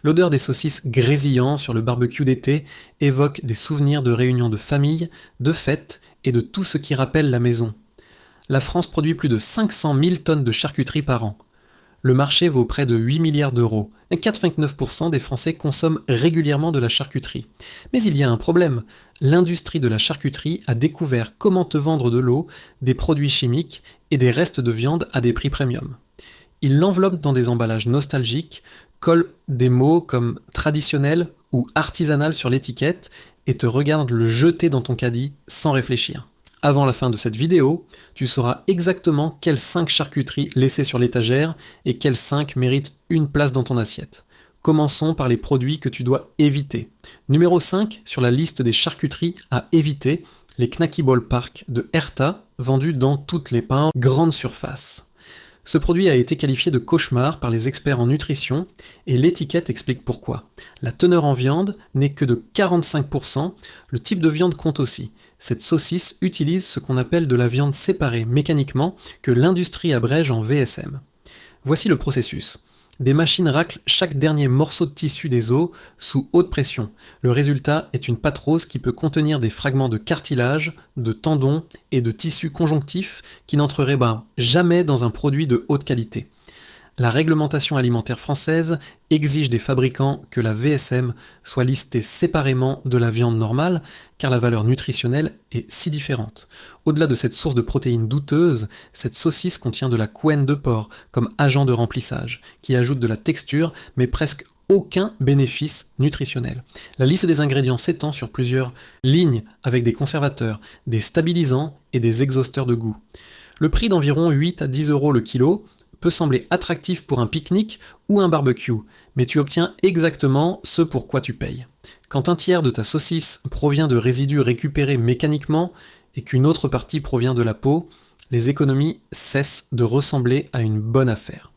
L'odeur des saucisses grésillant sur le barbecue d'été évoque des souvenirs de réunions de famille, de fêtes et de tout ce qui rappelle la maison. La France produit plus de 500 000 tonnes de charcuterie par an. Le marché vaut près de 8 milliards d'euros. 4,9% des Français consomment régulièrement de la charcuterie. Mais il y a un problème. L'industrie de la charcuterie a découvert comment te vendre de l'eau, des produits chimiques et des restes de viande à des prix premium. Ils l'enveloppent dans des emballages nostalgiques, collent des mots comme traditionnel ou artisanal sur l'étiquette et te regardent le jeter dans ton caddie sans réfléchir. Avant la fin de cette vidéo, tu sauras exactement quelles 5 charcuteries laissées sur l'étagère et quelles 5 méritent une place dans ton assiette. Commençons par les produits que tu dois éviter. Numéro 5 sur la liste des charcuteries à éviter, les Knackyball Park de Herta, vendus dans toutes les pains grande surface. Ce produit a été qualifié de cauchemar par les experts en nutrition et l'étiquette explique pourquoi. La teneur en viande n'est que de 45%, le type de viande compte aussi. Cette saucisse utilise ce qu'on appelle de la viande séparée mécaniquement que l'industrie abrège en VSM. Voici le processus. Des machines raclent chaque dernier morceau de tissu des os sous haute pression. Le résultat est une pâte rose qui peut contenir des fragments de cartilage, de tendons et de tissus conjonctifs qui n'entreraient jamais dans un produit de haute qualité. La réglementation alimentaire française exige des fabricants que la VSM soit listée séparément de la viande normale, car la valeur nutritionnelle est si différente. Au-delà de cette source de protéines douteuse, cette saucisse contient de la couenne de porc comme agent de remplissage, qui ajoute de la texture mais presque aucun bénéfice nutritionnel. La liste des ingrédients s'étend sur plusieurs lignes avec des conservateurs, des stabilisants et des exhausteurs de goût. Le prix d'environ 8 à 10 euros le kilo peut sembler attractif pour un pique-nique ou un barbecue, mais tu obtiens exactement ce pour quoi tu payes. Quand un tiers de ta saucisse provient de résidus récupérés mécaniquement et qu'une autre partie provient de la peau, les économies cessent de ressembler à une bonne affaire.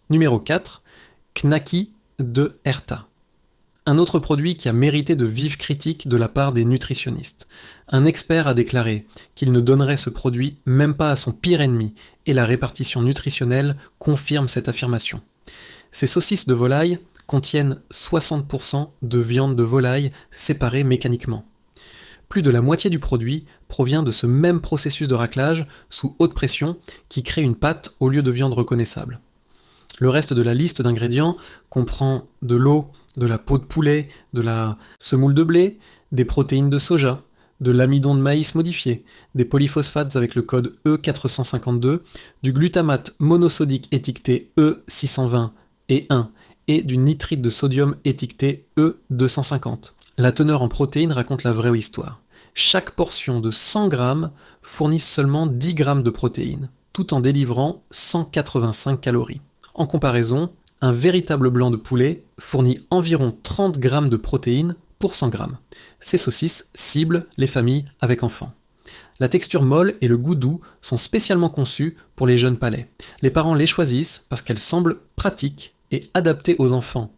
Numéro 4. Knacky de Herta. Un autre produit qui a mérité de vives critiques de la part des nutritionnistes. Un expert a déclaré qu'il ne donnerait ce produit même pas à son pire ennemi, et la répartition nutritionnelle confirme cette affirmation. Ces saucisses de volaille contiennent 60% de viande de volaille séparée mécaniquement. Plus de la moitié du produit provient de ce même processus de raclage sous haute pression qui crée une pâte au lieu de viande reconnaissable. Le reste de la liste d'ingrédients comprend de l'eau, de la peau de poulet, de la semoule de blé, des protéines de soja, de l'amidon de maïs modifié, des polyphosphates avec le code E452, du glutamate monosodique étiqueté E620 et 1 et du nitrite de sodium étiqueté E250. La teneur en protéines raconte la vraie histoire. Chaque portion de 100 grammes fournit seulement 10 grammes de protéines, tout en délivrant 185 calories. En comparaison, un véritable blanc de poulet fournit environ 30 grammes de protéines pour 100 grammes. Ces saucisses ciblent les familles avec enfants. La texture molle et le goût doux sont spécialement conçus pour les jeunes palais. Les parents les choisissent parce qu'elles semblent pratiques et adaptées aux enfants.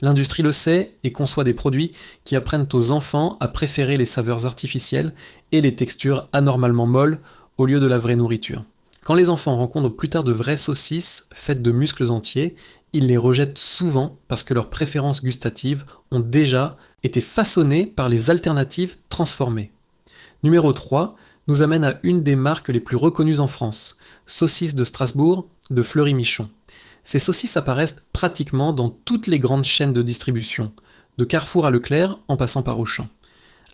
L'industrie le sait et conçoit des produits qui apprennent aux enfants à préférer les saveurs artificielles et les textures anormalement molles au lieu de la vraie nourriture. Quand les enfants rencontrent plus tard de vraies saucisses faites de muscles entiers, ils les rejettent souvent parce que leurs préférences gustatives ont déjà été façonnées par les alternatives transformées. Numéro 3 nous amène à une des marques les plus reconnues en France, Saucisses de Strasbourg de Fleury-Michon. Ces saucisses apparaissent pratiquement dans toutes les grandes chaînes de distribution, de Carrefour à Leclerc en passant par Auchan.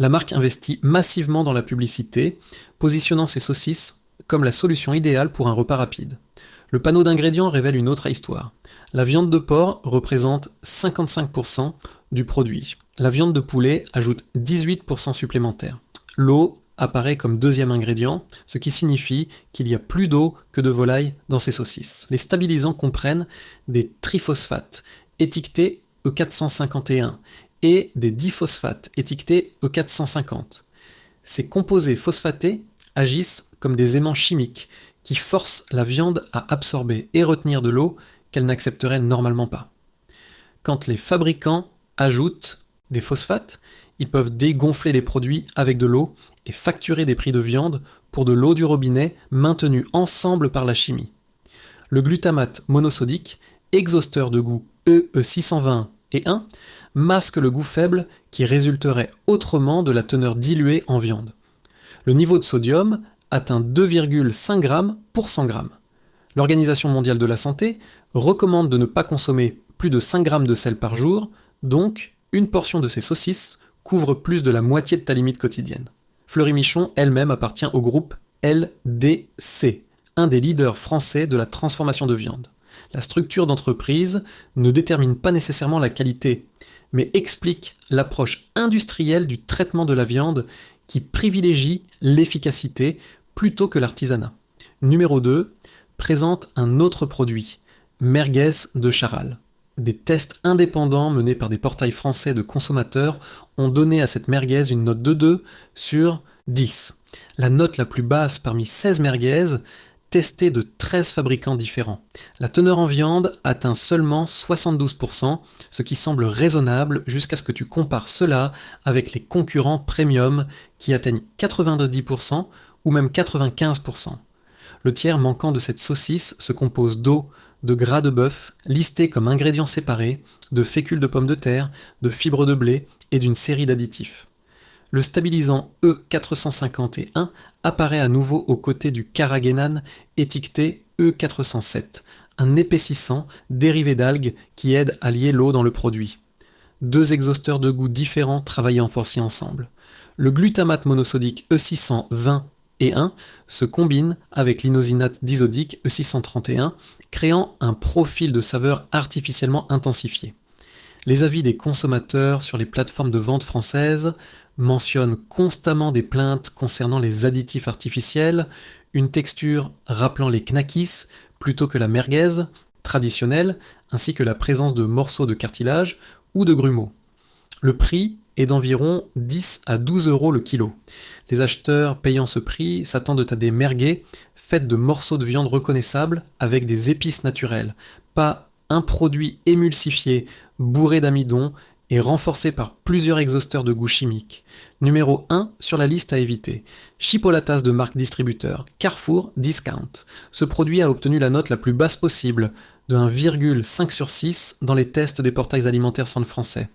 La marque investit massivement dans la publicité, positionnant ses saucisses comme la solution idéale pour un repas rapide. Le panneau d'ingrédients révèle une autre histoire. La viande de porc représente 55% du produit. La viande de poulet ajoute 18% supplémentaire. L'eau apparaît comme deuxième ingrédient, ce qui signifie qu'il y a plus d'eau que de volaille dans ces saucisses. Les stabilisants comprennent des triphosphates, étiquetés E451, et des diphosphates, étiquetés E450. Ces composés phosphatés agissent comme des aimants chimiques qui forcent la viande à absorber et retenir de l'eau qu'elle n'accepterait normalement pas. Quand les fabricants ajoutent des phosphates, ils peuvent dégonfler les produits avec de l'eau et facturer des prix de viande pour de l'eau du robinet maintenue ensemble par la chimie. Le glutamate monosodique, exhausteur de goût E620 et 1 masque le goût faible qui résulterait autrement de la teneur diluée en viande. Le niveau de sodium atteint 2,5 g pour 100 g. L'Organisation mondiale de la santé recommande de ne pas consommer plus de 5 g de sel par jour, donc une portion de ces saucisses couvre plus de la moitié de ta limite quotidienne. Fleury Michon elle-même appartient au groupe LDC, un des leaders français de la transformation de viande. La structure d'entreprise ne détermine pas nécessairement la qualité, mais explique l'approche industrielle du traitement de la viande qui privilégie l'efficacité plutôt que l'artisanat. Numéro 2, présente un autre produit, merguez de Charal. Des tests indépendants menés par des portails français de consommateurs ont donné à cette merguez une note de 2 sur 10. La note la plus basse parmi 16 merguez testées de 13 fabricants différents. La teneur en viande atteint seulement 72%, ce qui semble raisonnable jusqu'à ce que tu compares cela avec les concurrents premium qui atteignent 90% ou même 95%. Le tiers manquant de cette saucisse se compose d'eau, de gras de bœuf, listés comme ingrédients séparés, de fécule de pommes de terre, de fibres de blé et d'une série d'additifs. Le stabilisant E451 apparaît à nouveau aux côtés du carragénane étiqueté E407, un épaississant dérivé d'algues qui aide à lier l'eau dans le produit. Deux exhausteurs de goût différents travaillent en forcier ensemble. Le glutamate monosodique E620 et 1 se combine avec l'inosinate disodique E631, créant un profil de saveur artificiellement intensifié. Les avis des consommateurs sur les plateformes de vente françaises mentionnent constamment des plaintes concernant les additifs artificiels, une texture rappelant les knackis plutôt que la merguez traditionnelle, ainsi que la présence de morceaux de cartilage ou de grumeaux. Le prix est d'environ 10 à 12 euros le kilo. Les acheteurs payant ce prix s'attendent à des merguez faites de morceaux de viande reconnaissables avec des épices naturelles, pas un produit émulsifié, bourré d'amidon et renforcé par plusieurs exhausteurs de goût chimiques. Numéro 1 sur la liste à éviter. Chipolatas de marque distributeur, Carrefour Discount. Ce produit a obtenu la note la plus basse possible, de 1,5 sur 6 dans les tests des portails alimentaires centre français.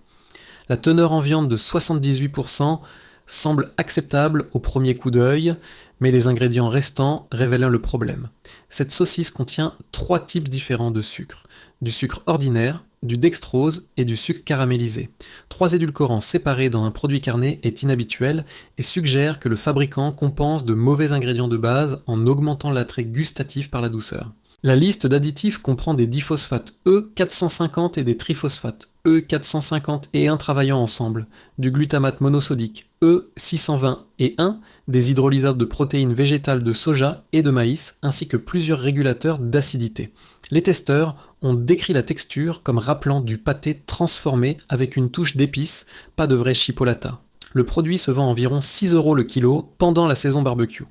La teneur en viande de 78% semble acceptable au premier coup d'œil, mais les ingrédients restants révèlent le problème. Cette saucisse contient 3 types différents de sucre. Du sucre ordinaire, du dextrose et du sucre caramélisé. 3 édulcorants séparés dans un produit carné est inhabituel et suggère que le fabricant compense de mauvais ingrédients de base en augmentant l'attrait gustatif par la douceur. La liste d'additifs comprend des diphosphates E450 et des triphosphates E450 et 1 travaillant ensemble, du glutamate monosodique E620 et 1, des hydrolysats de protéines végétales de soja et de maïs, ainsi que plusieurs régulateurs d'acidité. Les testeurs ont décrit la texture comme rappelant du pâté transformé avec une touche d'épices, pas de vrai chipolata. Le produit se vend environ 6 euros le kilo pendant la saison barbecue.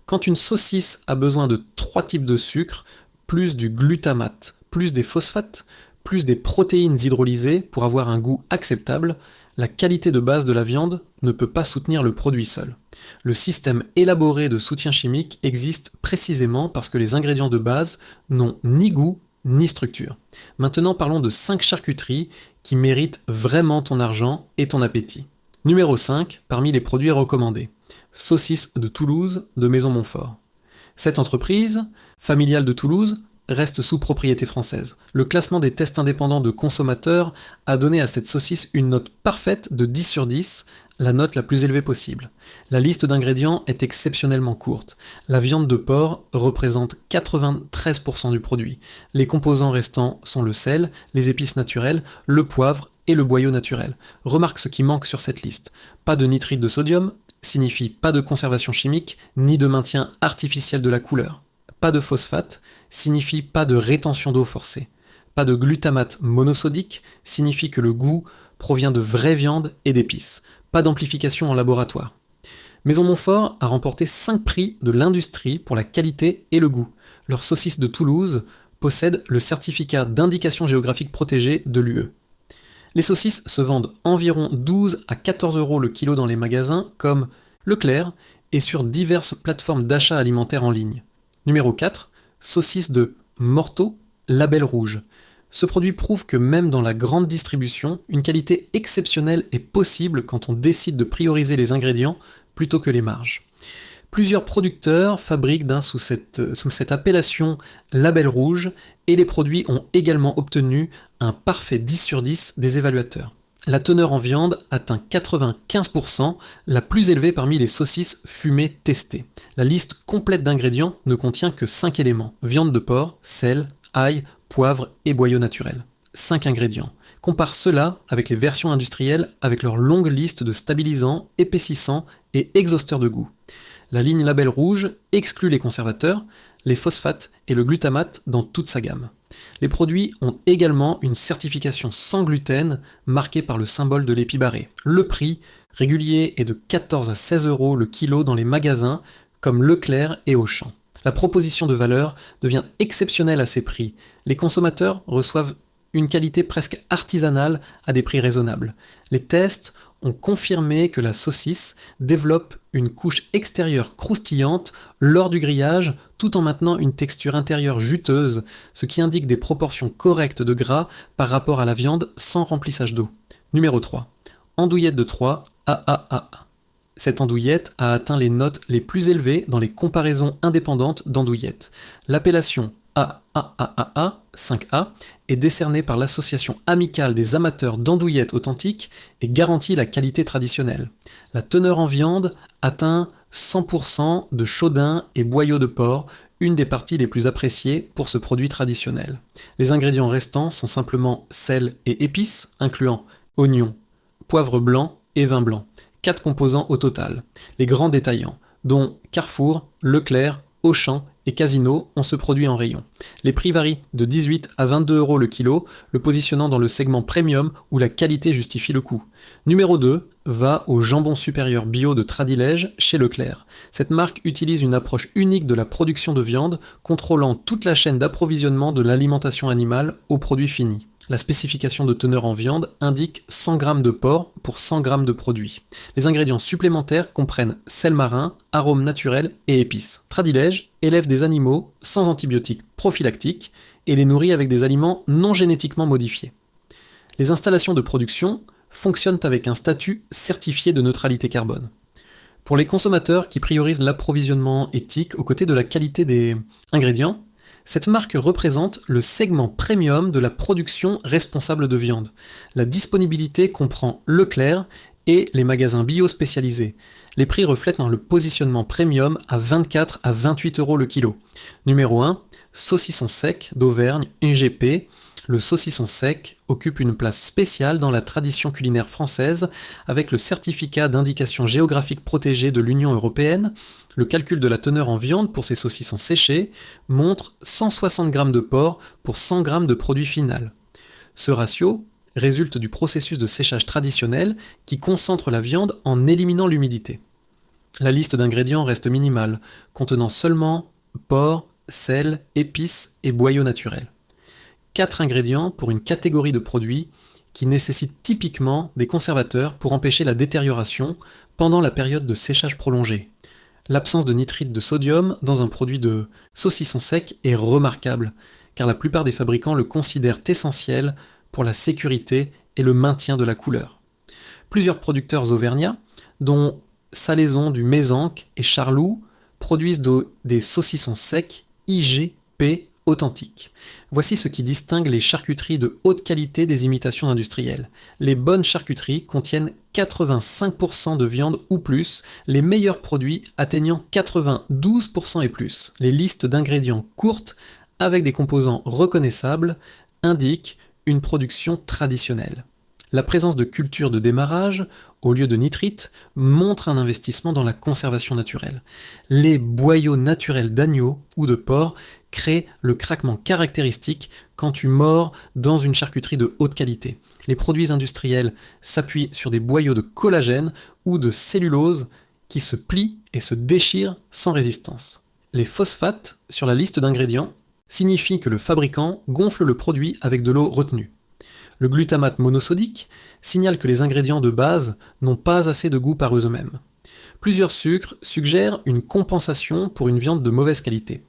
Quand une saucisse a besoin de 3 types de sucre, plus du glutamate, plus des phosphates, plus des protéines hydrolysées pour avoir un goût acceptable, la qualité de base de la viande ne peut pas soutenir le produit seul. Le système élaboré de soutien chimique existe précisément parce que les ingrédients de base n'ont ni goût ni structure. Maintenant parlons de 5 charcuteries qui méritent vraiment ton argent et ton appétit. Numéro 5 parmi les produits recommandés. Saucisses de Toulouse de Maison Montfort. Cette entreprise, familiale de Toulouse, reste sous propriété française. Le classement des tests indépendants de consommateurs a donné à cette saucisse une note parfaite de 10 sur 10, la note la plus élevée possible. La liste d'ingrédients est exceptionnellement courte. La viande de porc représente 93% du produit. Les composants restants sont le sel, les épices naturelles, le poivre et le boyau naturel. Remarque ce qui manque sur cette liste. Pas de nitrite de sodium, signifie pas de conservation chimique, ni de maintien artificiel de la couleur. Pas de phosphate, signifie pas de rétention d'eau forcée. Pas de glutamate monosodique, signifie que le goût provient de vraie viande et d'épices. Pas d'amplification en laboratoire. Maison Montfort a remporté 5 prix de l'industrie pour la qualité et le goût. Leur saucisse de Toulouse possède le certificat d'indication géographique protégée de l'UE. Les saucisses se vendent environ 12 à 14 euros le kilo dans les magasins comme Leclerc et sur diverses plateformes d'achat alimentaire en ligne. Numéro 4, saucisse de Morteau, label rouge. Ce produit prouve que même dans la grande distribution, une qualité exceptionnelle est possible quand on décide de prioriser les ingrédients plutôt que les marges. Plusieurs producteurs fabriquent sous cette appellation label rouge et les produits ont également obtenu un parfait 10 sur 10 des évaluateurs. La teneur en viande atteint 95%, la plus élevée parmi les saucisses fumées testées. La liste complète d'ingrédients ne contient que 5 éléments: viande de porc, sel, ail, poivre et boyau naturel. 5 ingrédients. Compare cela avec les versions industrielles avec leur longue liste de stabilisants, épaississants et exhausteurs de goût. La ligne label rouge exclut les conservateurs, les phosphates et le glutamate dans toute sa gamme. Les produits ont également une certification sans gluten marquée par le symbole de l'épi barré. Le prix régulier est de 14 à 16 € le kilo dans les magasins comme Leclerc et Auchan. La proposition de valeur devient exceptionnelle à ces prix. Les consommateurs reçoivent une qualité presque artisanale à des prix raisonnables. Les tests ont confirmé que la saucisse développe une couche extérieure croustillante lors du grillage tout en maintenant une texture intérieure juteuse, ce qui indique des proportions correctes de gras par rapport à la viande sans remplissage d'eau. Numéro 3. Andouillette de Troyes AAA. Cette andouillette a atteint les notes les plus élevées dans les comparaisons indépendantes d'andouillettes. L'appellation AAAA 5A est décernée par l'Association amicale des amateurs d'andouillettes authentiques et garantit la qualité traditionnelle. La teneur en viande atteint 100% de chaudin et boyau de porc, une des parties les plus appréciées pour ce produit traditionnel. Les ingrédients restants sont simplement sel et épices, incluant oignons, poivre blanc et vin blanc. 4 composants au total. Les grands détaillants, dont Carrefour, Leclerc, Auchan et Casino, ont ce produit en rayon. Les prix varient de 18 à 22 € le kilo, le positionnant dans le segment premium où la qualité justifie le coût. Numéro 2 va au jambon supérieur bio de Tradilège chez Leclerc. Cette marque utilise une approche unique de la production de viande, contrôlant toute la chaîne d'approvisionnement de l'alimentation animale aux produits finis. La spécification de teneur en viande indique 100 g de porc pour 100 g de produit. Les ingrédients supplémentaires comprennent sel marin, arômes naturels et épices. Tradilège élève des animaux sans antibiotiques prophylactiques et les nourrit avec des aliments non génétiquement modifiés. Les installations de production fonctionnent avec un statut certifié de neutralité carbone. Pour les consommateurs qui priorisent l'approvisionnement éthique aux côtés de la qualité des ingrédients, cette marque représente le segment premium de la production responsable de viande. La disponibilité comprend Leclerc et les magasins bio spécialisés. Les prix reflètent dans le positionnement premium à 24 à 28 € le kilo. Numéro 1, saucisson sec d'Auvergne UGP. Le saucisson sec occupe une place spéciale dans la tradition culinaire française avec le certificat d'indication géographique protégée de l'Union européenne. Le calcul de la teneur en viande pour ces saucissons séchés montre 160 g de porc pour 100 g de produit final. Ce ratio résulte du processus de séchage traditionnel qui concentre la viande en éliminant l'humidité. La liste d'ingrédients reste minimale, contenant seulement porc, sel, épices et boyau naturel. 4 ingrédients pour une catégorie de produits qui nécessitent typiquement des conservateurs pour empêcher la détérioration pendant la période de séchage prolongée. L'absence de nitrite de sodium dans un produit de saucisson sec est remarquable, car la plupart des fabricants le considèrent essentiel pour la sécurité et le maintien de la couleur. Plusieurs producteurs auvergnats, dont Salaison du Mézenc et Charloux, produisent des saucissons secs IGP authentiques. Voici ce qui distingue les charcuteries de haute qualité des imitations industrielles. Les bonnes charcuteries contiennent 85% de viande ou plus, les meilleurs produits atteignant 92% et plus. Les listes d'ingrédients courtes, avec des composants reconnaissables, indiquent une production traditionnelle. La présence de cultures de démarrage, au lieu de nitrite, montre un investissement dans la conservation naturelle. Les boyaux naturels d'agneau ou de porc créent le craquement caractéristique quand tu mords dans une charcuterie de haute qualité. Les produits industriels s'appuient sur des boyaux de collagène ou de cellulose qui se plient et se déchirent sans résistance. Les phosphates sur la liste d'ingrédients signifient que le fabricant gonfle le produit avec de l'eau retenue. Le glutamate monosodique signale que les ingrédients de base n'ont pas assez de goût par eux-mêmes. Plusieurs sucres suggèrent une compensation pour une viande de mauvaise qualité.